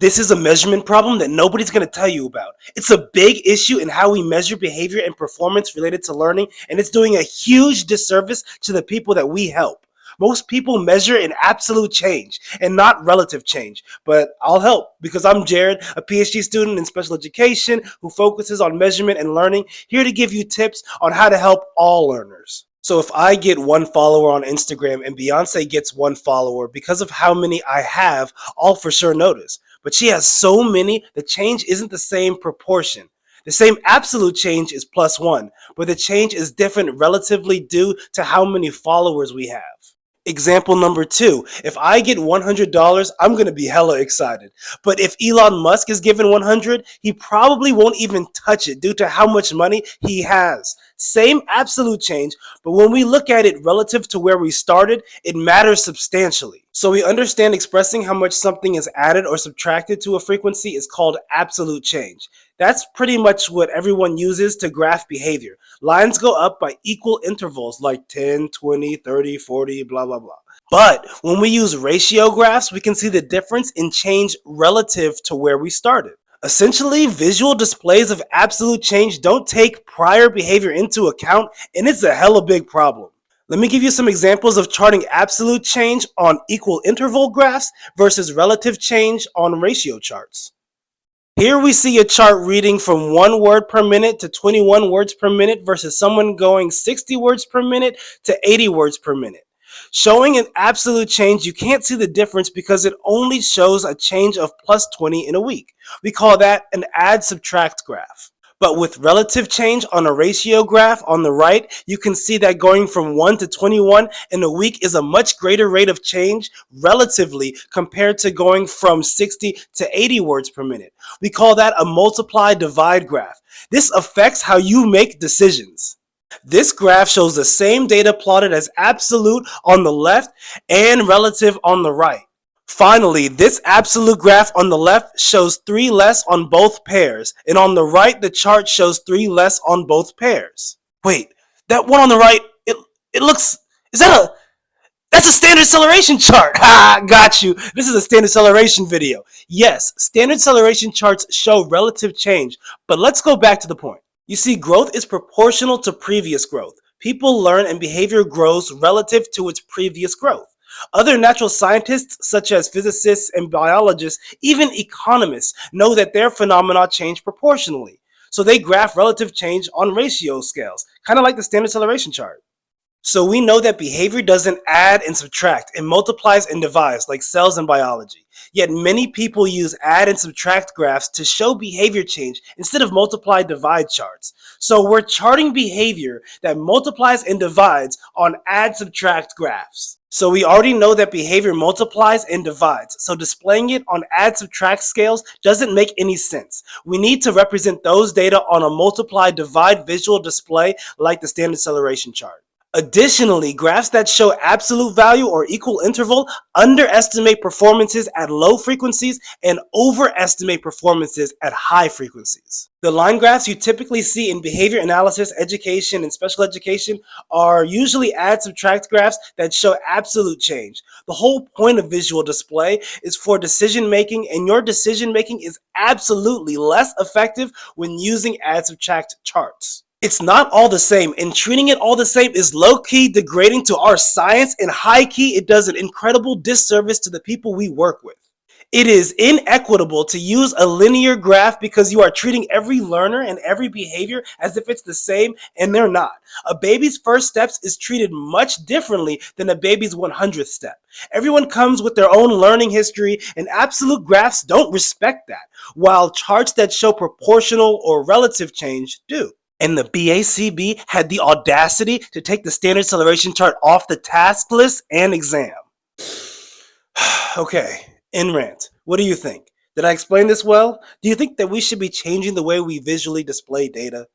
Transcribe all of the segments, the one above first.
This is a measurement problem that nobody's going to tell you about. It's a big issue in how we measure behavior and performance related to learning, and it's doing a huge disservice to the people that we help. Most people measure in absolute change and not relative change, but I'll help because I'm Jared, a PhD student in special education who focuses on measurement and learning, here to give you tips on how to help all learners. So if I get one follower on Instagram and Beyonce gets one follower, because of how many I have, I'll for sure notice. But she has so many, the change isn't the same proportion. The same absolute change is +1, but the change is different relatively due to how many followers we have. Example number 2, if I get $100, I'm going to be hella excited. But if Elon Musk is given 100, he probably won't even touch it due to how much money he has. Same absolute change, but when we look at it relative to where we started, it matters substantially. So we understand expressing how much something is added or subtracted to a frequency is called absolute change. That's pretty much what everyone uses to graph behavior. Lines go up by equal intervals like 10, 20, 30, 40, blah, blah, blah. But when we use ratio graphs, we can see the difference in change relative to where we started. Essentially, visual displays of absolute change don't take prior behavior into account, and it's a hella big problem. Let me give you some examples of charting absolute change on equal interval graphs versus relative change on ratio charts. Here we see a chart reading from 1 word per minute to 21 words per minute versus someone going 60 words per minute to 80 words per minute. Showing an absolute change, you can't see the difference because it only shows a change of +20 in a week. We call that an add-subtract graph. But with relative change on a ratio graph on the right, you can see that going from 1 to 21 in a week is a much greater rate of change relatively compared to going from 60 to 80 words per minute. We call that a multiply-divide graph. This affects how you make decisions. This graph shows the same data plotted as absolute on the left and relative on the right. Finally, this absolute graph on the left shows 3 less on both pairs, and on the right the chart shows 3 less on both pairs. Wait, that one on the right, it looks, that's a standard acceleration chart. Ha, got you. This is a standard acceleration video. Yes, standard acceleration charts show relative change, but let's go back to the point. You see, growth is proportional to previous growth. People learn and behavior grows relative to its previous growth. Other natural scientists, such as physicists and biologists, even economists, know that their phenomena change proportionally. So they graph relative change on ratio scales, kind of like the standard acceleration chart. So we know that behavior doesn't add and subtract, it multiplies and divides like cells in biology. Yet many people use add and subtract graphs to show behavior change instead of multiply-divide charts. So we're charting behavior that multiplies and divides on add-subtract graphs. So we already know that behavior multiplies and divides, so displaying it on add-subtract scales doesn't make any sense. We need to represent those data on a multiply-divide visual display like the standard acceleration chart. Additionally, graphs that show absolute value or equal interval underestimate performances at low frequencies and overestimate performances at high frequencies. The line graphs you typically see in behavior analysis, education, and special education are usually add-subtract graphs that show absolute change. The whole point of visual display is for decision making, and your decision making is absolutely less effective when using add-subtract charts. It's not all the same, and treating it all the same is low-key degrading to our science, and high-key it does an incredible disservice to the people we work with. It is inequitable to use a linear graph because you are treating every learner and every behavior as if it's the same, and they're not. A baby's first steps is treated much differently than a baby's 100th step. Everyone comes with their own learning history, and absolute graphs don't respect that, while charts that show proportional or relative change do. And the BACB had the audacity to take the standard acceleration chart off the task list and exam. Okay, in rant, what do you think? Did I explain this well? Do you think that we should be changing the way we visually display data?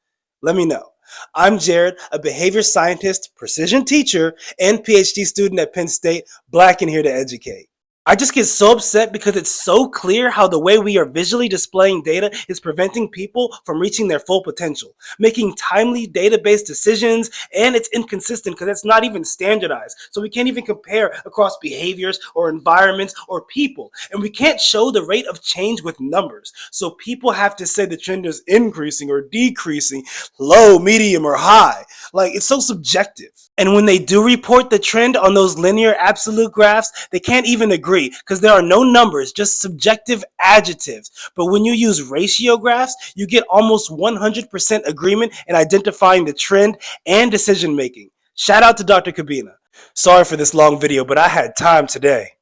Let me know. I'm Jared, a behavior scientist, precision teacher, and PhD student at Penn State, Black and here to educate. I just get so upset because it's so clear how the way we are visually displaying data is preventing people from reaching their full potential, making timely database decisions, and it's inconsistent because it's not even standardized. So we can't even compare across behaviors or environments or people. And we can't show the rate of change with numbers. So people have to say the trend is increasing or decreasing, low, medium, or high. Like, it's so subjective. And when they do report the trend on those linear absolute graphs, they can't even agree because there are no numbers, just subjective adjectives. But when you use ratio graphs, you get almost 100% agreement in identifying the trend and decision making. Shout out to Dr. Kabina. Sorry for this long video, but I had time today.